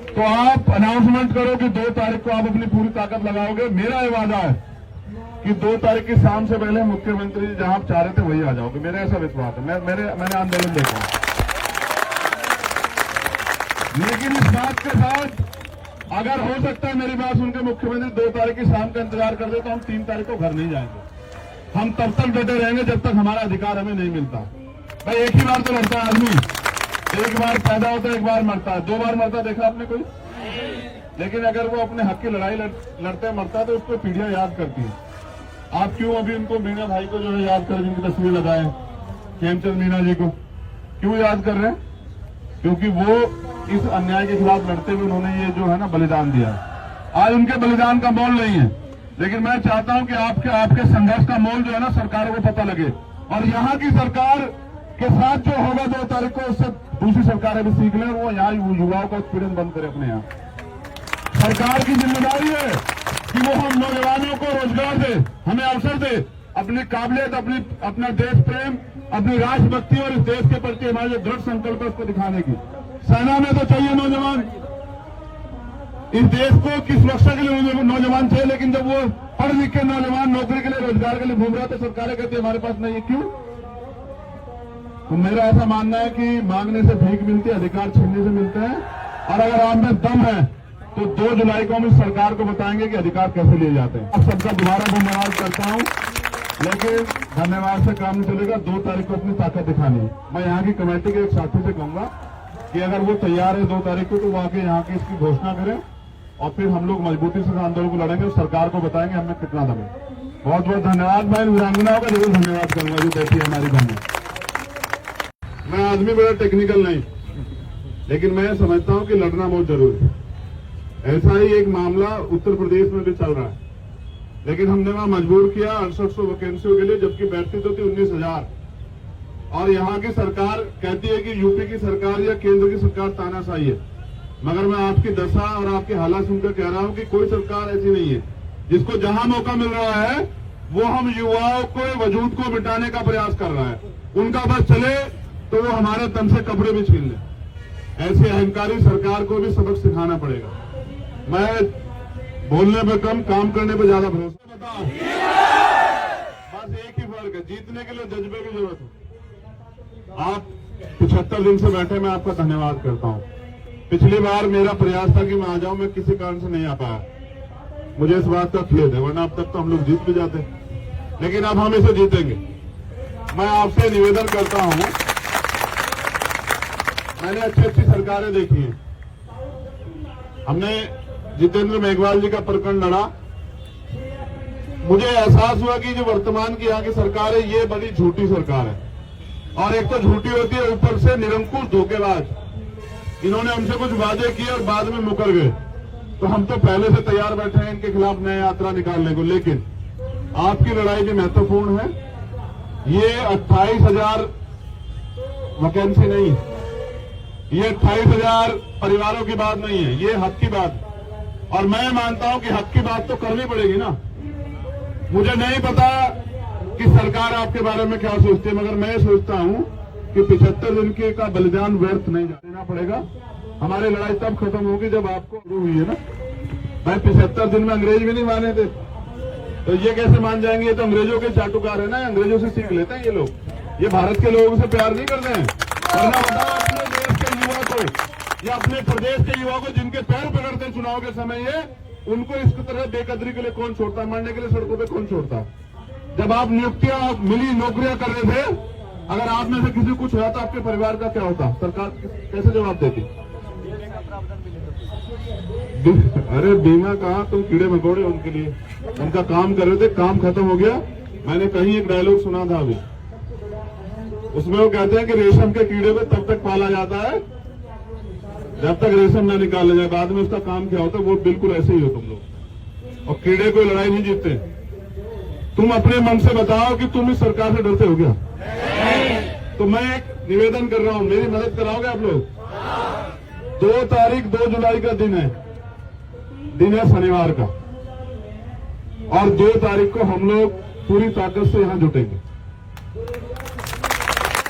तो आप अनाउंसमेंट करो कि 2 तारीख को आप अपनी पूरी ताकत लगाओगे। मेरा ये वादा है कि 2 तारीख की शाम से पहले मुख्यमंत्री जी जहां आप चाह रहे थे वही आ जाओगे। मेरा ऐसा विश्वास है। मैंने आंदोलन देखा। लेकिन इस बात के साथ, अगर हो सकता है मेरी बात सुनकर मुख्यमंत्री 2 तारीख की शाम का इंतजार कर दे, तो हम 3 तारीख को घर नहीं जाएंगे। हम तब तक डटे रहेंगे जब तक हमारा अधिकार हमें नहीं मिलता। भाई एक ही बार तो लड़ता है आदमी, एक बार पैदा होता है, एक बार मरता है। 2 बार मरता देखा आपने कोई? लेकिन अगर वो अपने हक की लड़ाई लड़ते मरता है तो उसको पीढ़ियां याद करती है। आप क्यों अभी उनको, मीना भाई को जो है याद कर, जिनकी तस्वीर लगाए खेमचंद मीना जी को क्यों याद कर रहे हैं? क्योंकि वो इस अन्याय के खिलाफ लड़ते हुए उन्होंने ये जो है ना बलिदान दिया है। आज उनके बलिदान का मोल नहीं है, लेकिन मैं चाहता हूं कि आपके संघर्ष का मोल जो है ना सरकारों को पता लगे, और यहाँ की सरकार के साथ जो होगा 2 तारीख को, उससे दूसरी सरकारें भी सीख लें और वो यहाँ युवाओं का एक्सपीरियंस बंद करें अपने यहाँ। सरकार की जिम्मेदारी है कि वो हम नौजवानों को रोजगार दे, हमें अवसर दे, अपनी काबिलियत, अपना देश प्रेम, अपनी राष्ट्रभक्ति और इस देश के प्रति हमारे जो दृढ़ संकल्प है उसको दिखाने की। सेना में तो चाहिए नौजवान, इस देश को किस सुरक्षा के लिए नौजवान चाहिए, लेकिन जब वो पढ़ लिख के नौजवान नौकरी के लिए रोजगार के लिए घूम रहा है तो सरकारें कहती है हमारे पास नहीं है। क्यों? तो मेरा ऐसा मानना है कि मांगने से भीख मिलती है, अधिकार छीनने से मिलते हैं। और अगर आप में दम है तो 2 जुलाई को हम इस सरकार को बताएंगे कि अधिकार कैसे लिए जाते हैं। अब सबका दोबारा धन्यवाद करता हूं, लेकिन धन्यवाद से काम नहीं चलेगा। 2 तारीख को अपनी ताकत दिखानी है। मैं यहाँ की कमेटी के एक साथी से कहूंगा कि अगर वो तैयार है 2 तारीख को तो वो आके यहाँ की इसकी घोषणा करें और फिर हम लोग मजबूती से आंदोलन को लड़ेंगे और सरकार को बताएंगे हमें कितना दम है। बहुत बहुत धन्यवाद। मैं वीरांगनाओं का जरूर धन्यवाद करूंगा जो बैठी है हमारी बहन। मैं आदमी बड़ा टेक्निकल नहीं, लेकिन मैं समझता हूं कि लड़ना बहुत जरूरी है। ऐसा ही एक मामला उत्तर प्रदेश में भी चल रहा है, लेकिन हमने वहां मजबूर किया 6800 वैकेंसियों के लिए, जबकि बैठती तो थी 19,000। और यहाँ की सरकार कहती है कि यूपी की सरकार या केंद्र की सरकार तानाशाही है, मगर मैं आपकी दशा और आपके हालात सुनकर कह रहा हूं कि कोई सरकार ऐसी नहीं है। जिसको जहां मौका मिल रहा है वो हम युवाओं को वजूद को मिटाने का प्रयास कर रहा है। उनका बस चले तो वो हमारे तन से कपड़े भी छीन ले। ऐसी अहंकारी सरकार को भी सबक सिखाना पड़ेगा। मैं बोलने पे कम, काम करने पे ज्यादा भरोसा। बताओ, बस एक ही फर्क है, जीतने के लिए जज्बे की जरूरत है। आप 75 दिन से बैठे, मैं आपका धन्यवाद करता हूं। पिछली बार मेरा प्रयास था कि मैं आ जाऊं, मैं किसी कारण से नहीं आ पाया। मुझे इस बात का खेद है, वरना अब तक तो हम लोग जीत भी जाते। लेकिन अब हम इसे जीतेंगे। मैं आपसे निवेदन करता हूं, मैंने अच्छी सरकारें देखी हैं। हमने जितेंद्र मेघवाल जी का प्रकरण लड़ा। मुझे एहसास हुआ कि जो वर्तमान की यहाँ की सरकार है ये बड़ी झूठी सरकार है, और एक तो झूठी होती है, ऊपर से निरंकुश धोखेबाज। इन्होंने हमसे कुछ वादे किए और बाद में मुकर गए। तो हम तो पहले से तैयार बैठे हैं इनके खिलाफ नया यात्रा निकालने को। लेकिन आपकी लड़ाई भी महत्वपूर्ण है। ये 28,000 वैकेंसी नहीं, ये 28,000 परिवारों की बात नहीं है, ये हक की बात है। और मैं मानता हूं कि हक की बात तो करनी पड़ेगी ना। मुझे नहीं पता कि सरकार आपके बारे में क्या सोचती है, मगर मैं सोचता हूं कि 75 दिन के का बलिदान व्यर्थ नहीं देना पड़ेगा। हमारी लड़ाई तब खत्म होगी जब आपको शुरू हुई है ना। भाई 75 दिन में अंग्रेज भी नहीं माने थे, तो ये कैसे मान जाएंगे? ये तो अंग्रेजों के चाटुकार है ना, अंग्रेजों से सीख लेते हैं ये लोग। ये भारत के लोगों से प्यार नहीं करते हैं। करना बताओ अपने देश के युवा को या अपने प्रदेश के युवा को, जिनके पैर पकड़ते हैं चुनाव के समय, ये उनको इस तरह बेकदरी के लिए कौन छोड़ता है? मरने के लिए सड़कों पे कौन छोड़ता है? जब आप नियुक्तियां मिली, नौकरियां कर रहे थे, अगर आप में से किसी कुछ हुआ तो आपके परिवार का क्या होता? सरकार कैसे जवाब देती? अरे बीमा कहा, तुम कीड़े मकोड़े उनके लिए, उनका काम कर रहे थे, काम खत्म हो गया। मैंने कहीं एक डायलॉग सुना था अभी, उसमें वो कहते हैं कि रेशम के कीड़े को तब तक पाला जाता है जब तक रेशम न निकाला जाए, बाद में उसका काम क्या होता है? वो बिल्कुल ऐसे ही हो तुम लोग। और कीड़े कोई लड़ाई नहीं जीतते। तुम अपने मन से बताओ कि तुम इस सरकार से डरते हो क्या? तो मैं एक निवेदन कर रहा हूं, मेरी मदद कराओगे आप लोग? 2 तारीख 2 जुलाई का दिन है शनिवार का, और 2 तारीख को हम लोग पूरी ताकत से यहां जुटेंगे।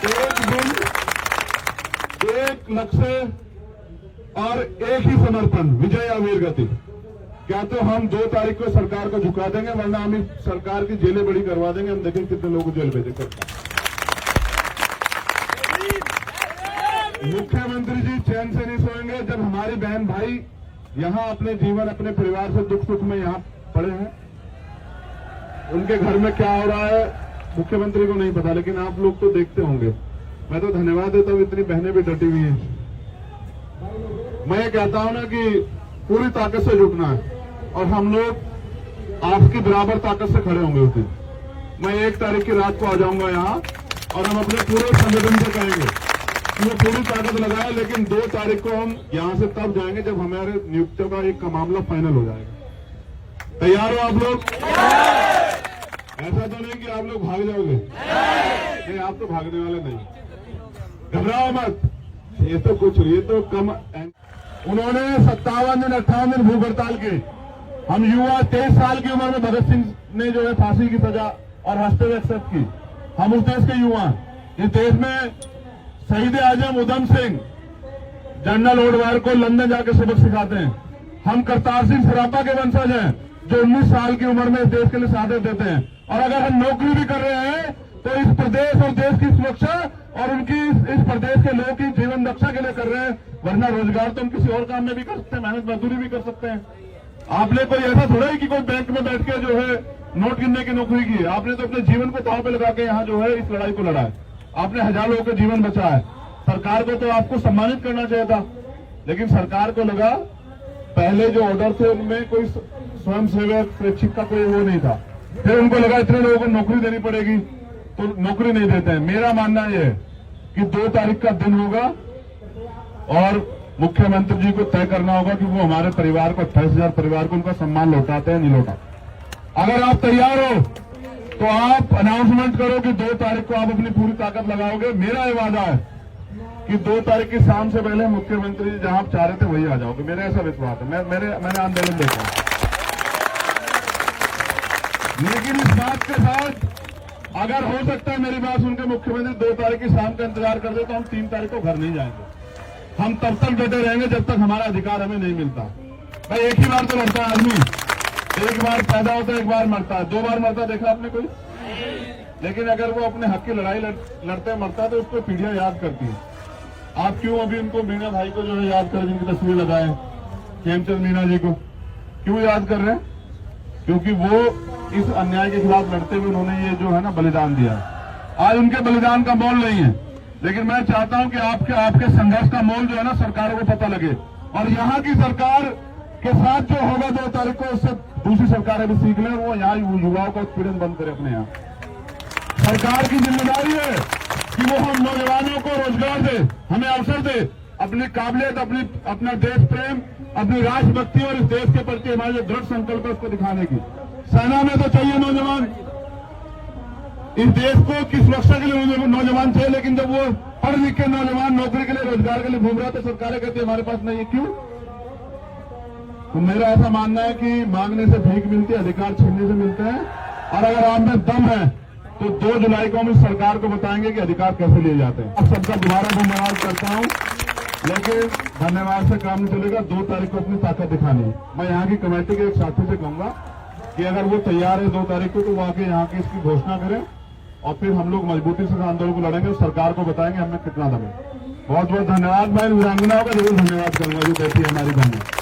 एक दिन, एक लक्ष्य और एक ही समर्पण, विजय या वीर गति। क्या तो हम 2 तारीख को सरकार को झुका देंगे, वरना हम इस सरकार की जेलें बड़ी करवा देंगे। हम देखेंगे कितने लोगों को जेल भेजेंगे। मुख्यमंत्री जी चैन से नहीं सोएंगे जब हमारी बहन भाई यहाँ अपने जीवन, अपने परिवार से दुख सुख में यहाँ पड़े हैं। उनके घर में क्या हो रहा है मुख्यमंत्री को नहीं पता, लेकिन आप लोग तो देखते होंगे। मैं तो धन्यवाद देता हूँ, इतनी बहनें भी डटी हुई हैं। मैं ये कहता हूं ना कि पूरी ताकत से जुटना है, और हम लोग आपकी बराबर ताकत से खड़े होंगे उस दिन। मैं 1 तारीख की रात को आ जाऊंगा यहाँ, और हम अपने पूरे संगठन से कहेंगे कि वो पूरी ताकत लगाए, लेकिन 2 तारीख को हम यहाँ से तब जाएंगे जब हमारे नियुक्तियों का एक मामला फाइनल हो जाएगा। तैयार हो आप लोग? ऐसा तो नहीं कि आप लोग भाग जाओगे? नहीं, आप तो भागने वाले नहीं। घबराओ मत, ये तो कुछ, ये तो कम। उन्होंने 57 दिन 58 दिन भूख हड़ताल की। हम युवा 23 साल की उम्र में भगत सिंह ने जो है फांसी की सजा और हंसते हुए एक्सेप्ट की। हम उस देश के युवा, इस देश में शहीद आजम उधम सिंह जनरल ओडवायर को लंदन जाकर सबक सिखाते हैं। हम करतार सिंह सरापा के वंशज हैं जो 19 साल की उम्र में इस देश के लिए शहादत देते हैं। और अगर हम नौकरी भी कर रहे हैं तो इस प्रदेश और देश की सुरक्षा और उनकी इस प्रदेश के लोगों की जीवन रक्षा के लिए कर रहे हैं, वरना रोजगार तो हम किसी और काम में भी कर सकते हैं, मेहनत मजदूरी भी कर सकते हैं। आपने कोई ऐसा थोड़ा ही कि कोई बैंक में बैठ के जो है नोट गिनने की नौकरी की है। आपने तो अपने जीवन को दांव पे लगा के यहाँ जो है इस लड़ाई को लड़ा है। आपने हजारों लोगों का जीवन बचाया है। सरकार को तो आपको सम्मानित करना चाहिए था, लेकिन सरकार को लगा पहले जो ऑर्डर थे उनमें कोई स्वयं सेवक स्वैच्छिक का कोई वो नहीं था। फिर उनको लगा इतने लोगों को नौकरी देनी पड़ेगी तो नौकरी नहीं देते हैं। मेरा मानना यह है कि 2 तारीख का दिन होगा और मुख्यमंत्री जी को तय करना होगा कि वो हमारे परिवार को 28,000 परिवार को उनका सम्मान लौटाते हैं नहीं लौटाते। अगर आप तैयार हो तो आप अनाउंसमेंट करो कि 2 तारीख को आप अपनी पूरी ताकत लगाओगे। मेरा ये वादा है कि 2 तारीख की शाम से पहले मुख्यमंत्री जी जहां आप चाह रहे थे वही आ जाओगे। मेरा ऐसा विश्वास है। मैंने आंदोलन देखा, लेकिन इस बात के साथ अगर हो सकता है मेरी बात सुनकर मुख्यमंत्री 2 तारीख की शाम का इंतजार कर दे तो हम 3 तारीख को घर नहीं जाएंगे। हम तब तक डटे रहेंगे जब तक हमारा अधिकार हमें नहीं मिलता। भाई एक ही बार तो लड़ता है आदमी, एक बार पैदा होता है, एक बार मरता है, 2 बार मरता देखा आपने कोई? लेकिन अगर वो अपने हक की लड़ाई लड़ते मरता है तो उसको पीढ़ियां याद करती है। आप क्यों अभी उनको मीणा भाई को जो है याद करें, जिनकी तस्वीर लगाए खेमचंद मीणा जी को क्यों याद कर रहे हैं? क्योंकि वो इस अन्याय के खिलाफ लड़ते हुए उन्होंने ये जो है ना बलिदान दिया। आज उनके बलिदान का मोल नहीं है, लेकिन मैं चाहता हूं कि आपके संघर्ष का मोल जो है ना सरकारों को पता लगे और यहाँ की सरकार के साथ जो होगा 2 तारीख को उससे दूसरी सरकारें भी सीख लें और वो यहाँ युवाओं का उत्पीड़न बंद करे। अपने यहाँ सरकार की जिम्मेदारी है कि वो हम नौजवानों को रोजगार दे, हमें अवसर दे, अपनी काबिलियत, अपना देश प्रेम, अपनी राष्ट्रभक्ति और इस देश के प्रति हमारे जो दृढ़ संकल्प है उसको दिखाने की। सेना में तो चाहिए नौजवान, इस देश को की सुरक्षा के लिए नौजवान चाहिए, लेकिन जब वो पढ़ लिख के नौजवान नौकरी के लिए रोजगार के लिए घूम रहा है तो सरकारें कहती है हमारे पास नहीं है। क्यों? तो मेरा ऐसा मानना है कि मांगने से भीख मिलती है, अधिकार छीनने से मिलते हैं। और अगर आप में दम है तो 2 जुलाई को हम इस सरकार को बताएंगे कि अधिकार कैसे लिए जाते हैं। अब सबका दोबारा धन्यवाद करता हूं, लेकिन धन्यवाद से काम नहीं चलेगा। 2 तारीख को अपनी ताकत दिखानी है। मैं यहाँ की कमेटी के एक साथी से कहूंगा कि अगर वो तैयार है 2 तारीख को तो वो आके यहाँ की इसकी घोषणा करें और फिर हम लोग मजबूती से आंदोलन को लड़ेंगे और सरकार को बताएंगे हमें कितना दम है। बहुत बहुत धन्यवाद। मैं वीरांगनाओं का जरूर धन्यवाद करूंगा जो बैठी है हमारी बहनें।